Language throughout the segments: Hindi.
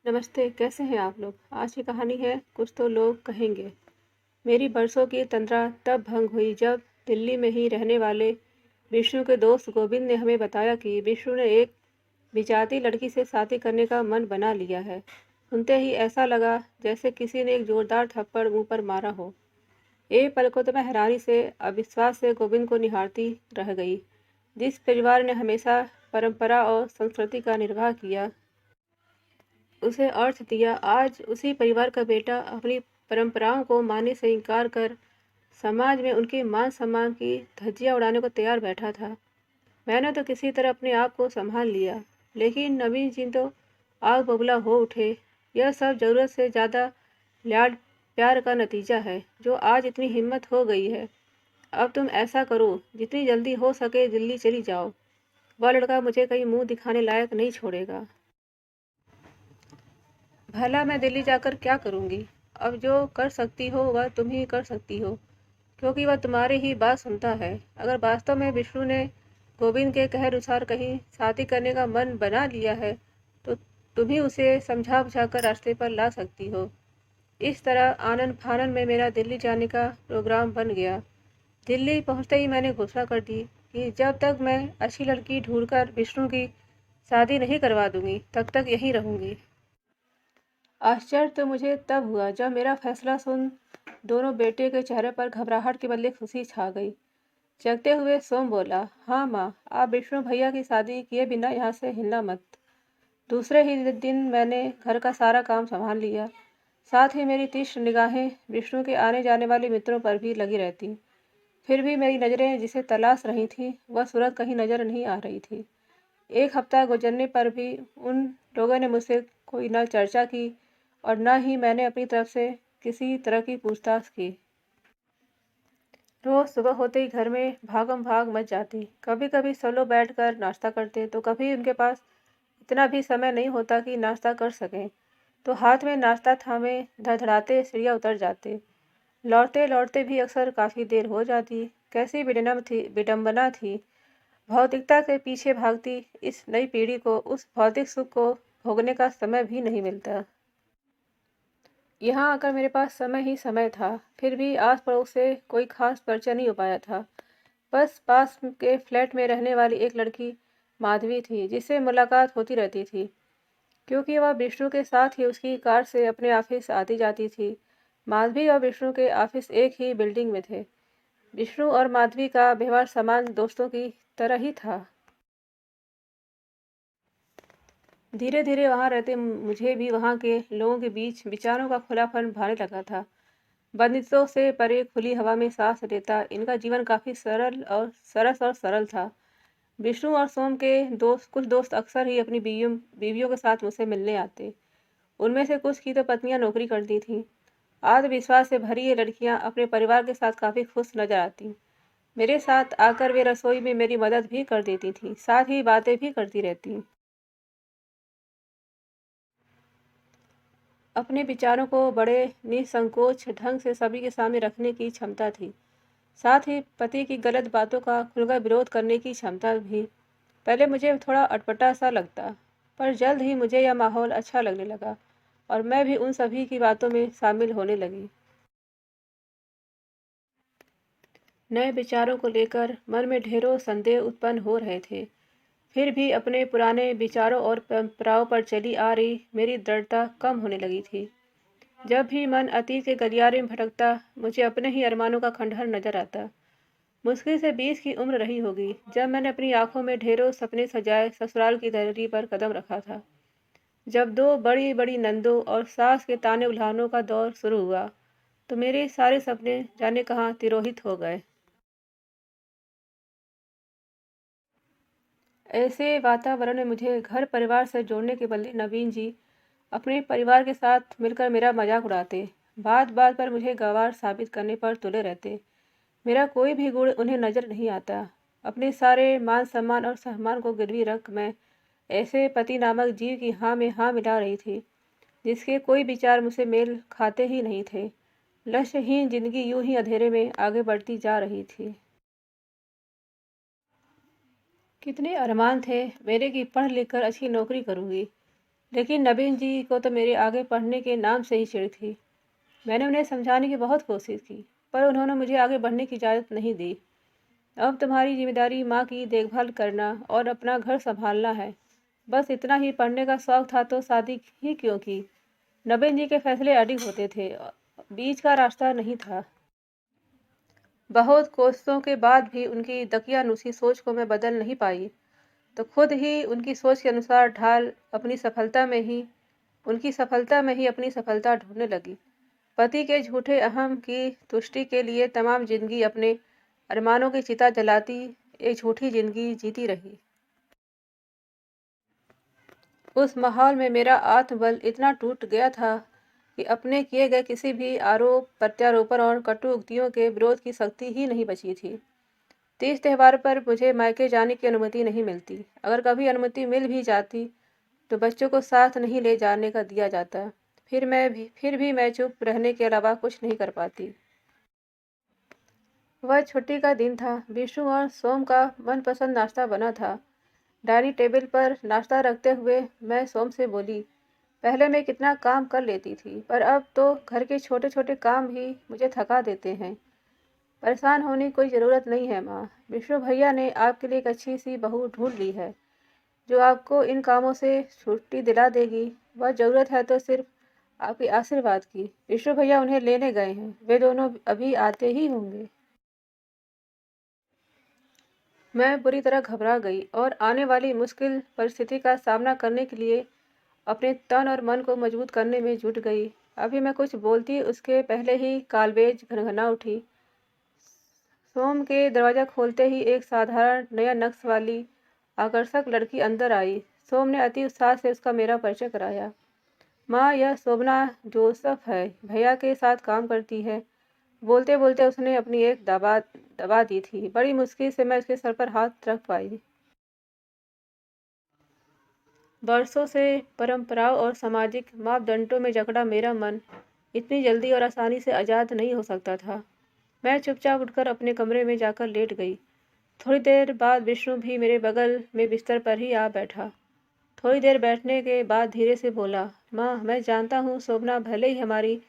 नमस्ते, कैसे हैं आप लोग? आज की कहानी है कुछ तो लोग कहेंगे। मेरी बरसों की तंद्रा तब भंग हुई जब दिल्ली में ही रहने वाले विष्णु के दोस्त गोविंद ने हमें बताया कि विष्णु ने एक विजाती लड़की से शादी करने का मन बना लिया है। सुनते ही ऐसा लगा जैसे किसी ने एक जोरदार थप्पड़ मुंह पर मारा हो। एक पल को तो मैं हैरानी से, अविश्वास से गोविंद को निहारती रह गई। जिस परिवार ने हमेशा परंपरा और संस्कृति का निर्वाह किया, उसे अर्थ दिया, आज उसी परिवार का बेटा अपनी परंपराओं को मानने से इनकार कर समाज में उनके मान सम्मान की धज्जियां उड़ाने को तैयार बैठा था। मैंने तो किसी तरह अपने आप को संभाल लिया, लेकिन नवीन जी तो आग बबूला हो उठे। यह सब जरूरत से ज़्यादा लाड प्यार का नतीजा है जो आज इतनी हिम्मत हो गई है। अब तुम ऐसा करो, जितनी जल्दी हो सके दिल्ली चली जाओ। वह लड़का मुझे कहीं मुंह दिखाने लायक नहीं छोड़ेगा। भला मैं दिल्ली जाकर क्या करूँगी? अब जो कर सकती हो वह तुम ही कर सकती हो, क्योंकि वह तुम्हारी ही बात सुनता है। अगर वास्तव में विष्णु ने गोविंद के कहे अनुसार कहीं शादी करने का मन बना लिया है, तो तुम ही उसे समझा बुझा कर रास्ते पर ला सकती हो। इस तरह आनन फानन में मेरा दिल्ली जाने का प्रोग्राम बन गया। दिल्ली पहुंचते ही मैंने घोषणा कर दी कि जब तक मैं अच्छी लड़की ढूंढकर विष्णु की शादी नहीं करवा दूंगी, तब तक यहीं रहूंगी। आश्चर्य तो मुझे तब हुआ जब मेरा फैसला सुन दोनों बेटे के चेहरे पर घबराहट के बदले खुशी छा गई। जगते हुए सोम बोला, हाँ माँ, आप विष्णु भैया की शादी किए बिना यहाँ से हिलना मत। दूसरे ही दिन मैंने घर का सारा काम संभाल लिया। साथ ही मेरी तीक्ष्ण निगाहें विष्णु के आने जाने वाले मित्रों पर भी लगी रहती। फिर भी मेरी नज़रें जिसे तलाश रही थी, वह सूरत कहीं नजर नहीं आ रही थी। एक हफ्ता गुजरने पर भी उन लोगों ने मुझसे कोई न चर्चा की और न ही मैंने अपनी तरफ से किसी तरह की पूछताछ की। रोज सुबह होते ही घर में भागम भाग मच जाती। कभी कभी सब लोग बैठ कर नाश्ता करते, तो कभी उनके पास इतना भी समय नहीं होता कि नाश्ता कर सकें, तो हाथ में नाश्ता थामे धड़धड़ाते सीढ़ियाँ उतर जाते। लौटते लौटते भी अक्सर काफ़ी देर हो जाती। कैसी विडम्बना थी। भौतिकता के पीछे भागती इस नई पीढ़ी को उस भौतिक सुख को भोगने का समय भी नहीं मिलता। यहाँ आकर मेरे पास समय ही समय था, फिर भी आस पड़ोस से कोई खास परिचय नहीं हो पाया था। बस पास के फ्लैट में रहने वाली एक लड़की माधवी थी, जिससे मुलाकात होती रहती थी, क्योंकि वह विष्णु के साथ ही उसकी कार से अपने ऑफिस आती जाती थी। माधवी और विष्णु के ऑफिस एक ही बिल्डिंग में थे। विष्णु और माधवी का व्यवहार समान दोस्तों की तरह ही था। धीरे धीरे वहाँ रहते मुझे भी वहाँ के लोगों के बीच विचारों का खुलापन भाने लगा था। बंदिशों से परे खुली हवा में सांस लेता इनका जीवन काफ़ी सरल और सरस और सरल था। विष्णु और सोम के कुछ दोस्त अक्सर ही अपनी बीवियों बीवियों के साथ मुझसे मिलने आते। उनमें से कुछ की तो पत्नियां नौकरी करती थीं। आत्मविश्वास से भरी ये लड़कियां अपने परिवार के साथ काफ़ी खुश नजर आती। मेरे साथ आकर वे रसोई में मेरी मदद भी कर देती थीं, साथ ही बातें भी करती रहती। अपने विचारों को बड़े निसंकोच ढंग से सभी के सामने रखने की क्षमता थी। साथ ही पति की गलत बातों का खुलकर विरोध करने की क्षमता भी। पहले मुझे थोड़ा अटपटा सा लगता, पर जल्द ही मुझे यह माहौल अच्छा लगने लगा और मैं भी उन सभी की बातों में शामिल होने लगी। नए विचारों को लेकर मन में ढेरों संदेह उत्पन्न हो रहे थे। फिर भी अपने पुराने विचारों और परंपराओं पर चली आ रही मेरी दृढ़ता कम होने लगी थी। जब भी मन अतीत के गलियारे में भटकता, मुझे अपने ही अरमानों का खंडहर नजर आता। मुश्किल से 20 की उम्र रही होगी जब मैंने अपनी आंखों में ढेरों सपने सजाए ससुराल की धरती पर कदम रखा था। जब दो बड़ी बड़ी नंदों और सास के ताने उल्हानों का दौर शुरू हुआ, तो मेरे सारे सपने जाने कहाँ तिरोहित हो गए। ऐसे वातावरण में मुझे घर परिवार से जोड़ने के बदले नवीन जी अपने परिवार के साथ मिलकर मेरा मजाक उड़ाते। बात बात पर मुझे गंवार साबित करने पर तुले रहते। मेरा कोई भी गुण उन्हें नजर नहीं आता। अपने सारे मान सम्मान और सम्मान को गिरवी रख मैं ऐसे पति नामक जीव की हाँ में हाँ मिला रही थी, जिसके कोई विचार मुझसे मेल खाते ही नहीं थे। लक्ष्यहीन जिंदगी यूं ही अंधेरे में आगे बढ़ती जा रही थी। कितने अरमान थे मेरे कि पढ़ लिख कर अच्छी नौकरी करूंगी, लेकिन नवीन जी को तो मेरे आगे पढ़ने के नाम से ही चिढ़ थी। मैंने उन्हें समझाने की बहुत कोशिश की, पर उन्होंने मुझे आगे बढ़ने की इजाज़त नहीं दी। अब तुम्हारी जिम्मेदारी माँ की देखभाल करना और अपना घर संभालना है। बस इतना ही, पढ़ने का शौक था तो शादी ही क्यों की। नवीन जी के फैसले अडिग होते थे, बीच का रास्ता नहीं था। बहुत कोशिशों के बाद भी उनकी दकियानुसी सोच को मैं बदल नहीं पाई, तो खुद ही उनकी सोच के अनुसार ढाल अपनी सफलता में ही उनकी सफलता में ही अपनी सफलता ढूंढने लगी। पति के झूठे अहम की तुष्टि के लिए तमाम जिंदगी अपने अरमानों की चिता जलाती, एक झूठी जिंदगी जीती रही। उस माहौल में मेरा आत्मबल इतना टूट गया था कि अपने किए गए किसी भी आरोप प्रत्यारोपण और कटु उक्तियों के विरोध की शक्ति ही नहीं बची थी। तीज त्योहार पर मुझे मायके जाने की अनुमति नहीं मिलती। अगर कभी अनुमति मिल भी जाती तो बच्चों को साथ नहीं ले जाने का दिया जाता। फिर भी मैं चुप रहने के अलावा कुछ नहीं कर पाती। वह छुट्टी का दिन था। विष्णु और सोम का मनपसंद नाश्ता बना था। डाइनिंग टेबल पर नाश्ता रखते हुए मैं सोम से बोली, पहले मैं कितना काम कर लेती थी, पर अब तो घर के छोटे छोटे काम भी मुझे थका देते हैं। परेशान होने की कोई ज़रूरत नहीं है माँ। विष्णु भैया ने आपके लिए एक अच्छी सी बहू ढूंढ ली है, जो आपको इन कामों से छुट्टी दिला देगी। वह ज़रूरत है तो सिर्फ आपके आशीर्वाद की। विष्णु भैया उन्हें लेने गए हैं, वे दोनों अभी आते ही होंगे। मैं बुरी तरह घबरा गई और आने वाली मुश्किल परिस्थिति का सामना करने के लिए अपने तन और मन को मजबूत करने में जुट गई। अभी मैं कुछ बोलती उसके पहले ही कालबेज घनघना उठी। सोम के दरवाज़ा खोलते ही एक साधारण नया नक्श वाली आकर्षक लड़की अंदर आई। सोम ने अति उत्साह से उसका मेरा परिचय कराया। माँ, यह शोभना जोसफ है, भैया के साथ काम करती है। बोलते बोलते उसने अपनी एक दबा दी थी। बड़ी मुश्किल से मैं उसके सर पर हाथ रख पाई। बरसों से परंपराओं और सामाजिक मापदंडों में जकड़ा मेरा मन इतनी जल्दी और आसानी से आज़ाद नहीं हो सकता था। मैं चुपचाप उठकर अपने कमरे में जाकर लेट गई। थोड़ी देर बाद विष्णु भी मेरे बगल में बिस्तर पर ही आ बैठा। थोड़ी देर बैठने के बाद धीरे से बोला, माँ, मैं जानता हूँ शोभना भले ही हमारी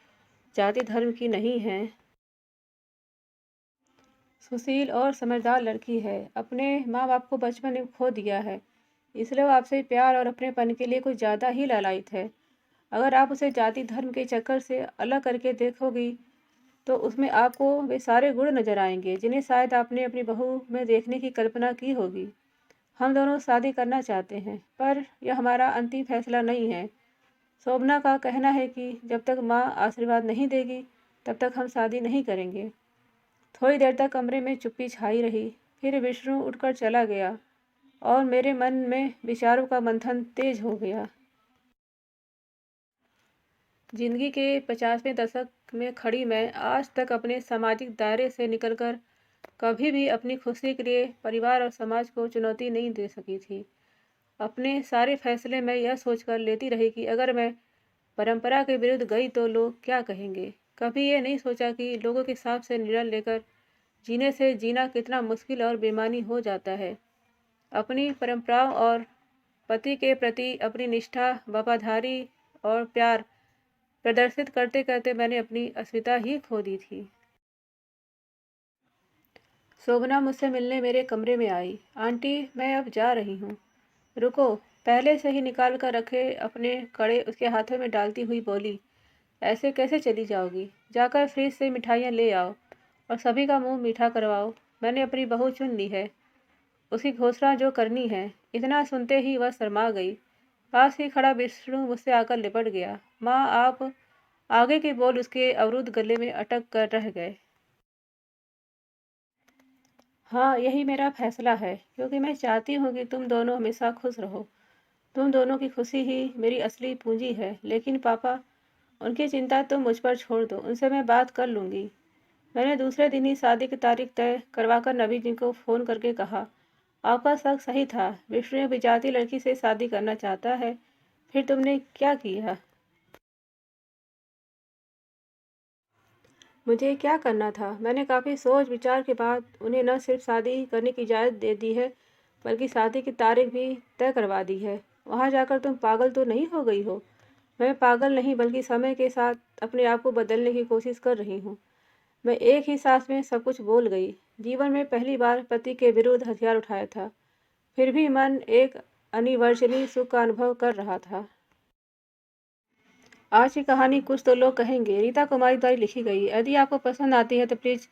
जाति धर्म की नहीं है, सुशील और समझदार लड़की है। अपने माँ बाप को बचपन में खो दिया है, इसलिए वो आपसे प्यार और अपनेपन के लिए कुछ ज़्यादा ही लालायित है। अगर आप उसे जाति धर्म के चक्कर से अलग करके देखोगी तो उसमें आपको वे सारे गुण नजर आएंगे जिन्हें शायद आपने अपनी बहू में देखने की कल्पना की होगी। हम दोनों शादी करना चाहते हैं, पर यह हमारा अंतिम फैसला नहीं है। शोभना का कहना है कि जब तक माँ आशीर्वाद नहीं देगी तब तक हम शादी नहीं करेंगे। थोड़ी देर तक कमरे में चुप्पी छाई रही। फिर विष्णु उठकर चला गया और मेरे मन में विचारों का मंथन तेज हो गया। जिंदगी के 50वें दशक में खड़ी मैं आज तक अपने सामाजिक दायरे से निकलकर कभी भी अपनी खुशी के लिए परिवार और समाज को चुनौती नहीं दे सकी थी। अपने सारे फैसले मैं यह सोचकर लेती रही कि अगर मैं परंपरा के विरुद्ध गई तो लोग क्या कहेंगे। कभी ये नहीं सोचा कि लोगों के हिसाब से निर्णय लेकर जीने से जीना कितना मुश्किल और बेईमानी हो जाता है। अपनी परंपराओं और पति के प्रति अपनी निष्ठा, वफादारी और प्यार प्रदर्शित करते करते मैंने अपनी अस्मिता ही खो दी थी। शोभना मुझसे मिलने मेरे कमरे में आई। आंटी, मैं अब जा रही हूँ। रुको, पहले से ही निकाल कर रखे अपने कड़े उसके हाथों में डालती हुई बोली, ऐसे कैसे चली जाओगी? जाकर फ्रिज से मिठाइयाँ ले आओ और सभी का मुंह मीठा करवाओ। मैंने अपनी बहू चुन ली है, उसकी घोषणा जो करनी है। इतना सुनते ही वह शर्मा गई। पास ही खड़ा विष्णु मुझसे आकर लिपट गया। माँ, आप। आगे के बोल उसके अवरुद्ध गले में अटक कर रह गए। हाँ, यही मेरा फैसला है, क्योंकि मैं चाहती हूँ कि तुम दोनों हमेशा खुश रहो। तुम दोनों की खुशी ही मेरी असली पूंजी है। लेकिन पापा, उनकी चिंता तुम मुझ पर छोड़ दो, उनसे मैं बात कर लूँगी। मैंने दूसरे दिन ही शादी की तारीख तय करवाकर नवीन जी को फ़ोन करके कहा, आपका शक सही था, विष्णु एक विजाती लड़की से शादी करना चाहता है। फिर तुमने क्या किया? मुझे क्या करना था? मैंने काफ़ी सोच विचार के बाद उन्हें न सिर्फ शादी करने की इजाज़त दे दी है, बल्कि शादी की तारीख भी तय करवा दी है। वहाँ जाकर तुम पागल तो नहीं हो गई हो? मैं पागल नहीं, बल्कि समय के साथ अपने आप को बदलने की कोशिश कर रही हूँ। मैं एक ही सांस में सब कुछ बोल गई। जीवन में पहली बार पति के विरुद्ध हथियार उठाया था। फिर भी मन एक अनिवर्चनीय सुख का अनुभव कर रहा था। आज की कहानी कुछ तो लोग कहेंगे रीता कुमारी द्वारा लिखी गई है। यदि आपको पसंद आती है तो प्लीज़